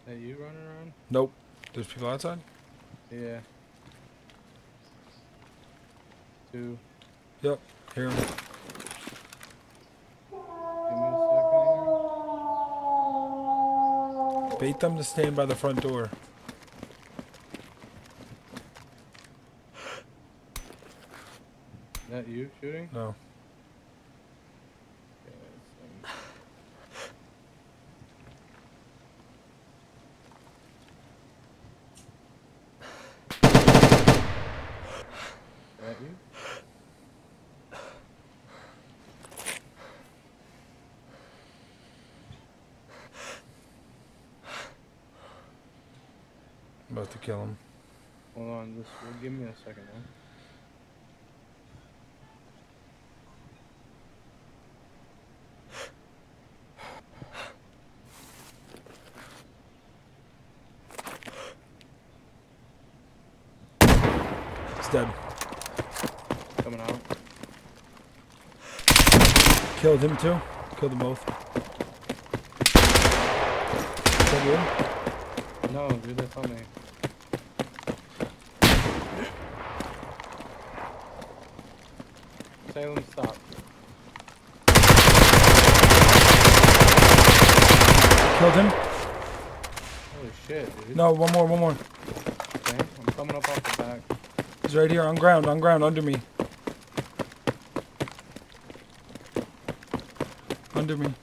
That you running around? Nope. There's people outside? Yeah. 2. Yep. Hear him. Give me a second here. Bait them to stand by the front door. That you shooting? No. Okay, that you? I'm about to kill him. Hold on, just give me a second, man. He's dead. Coming out. Killed him too. Killed them both. Is that good? No, dude, that's on me. Salem, stop. Killed him. Holy shit, dude. No, one more. Okay, I'm coming up off the back. He's right here on ground, under me. Under me.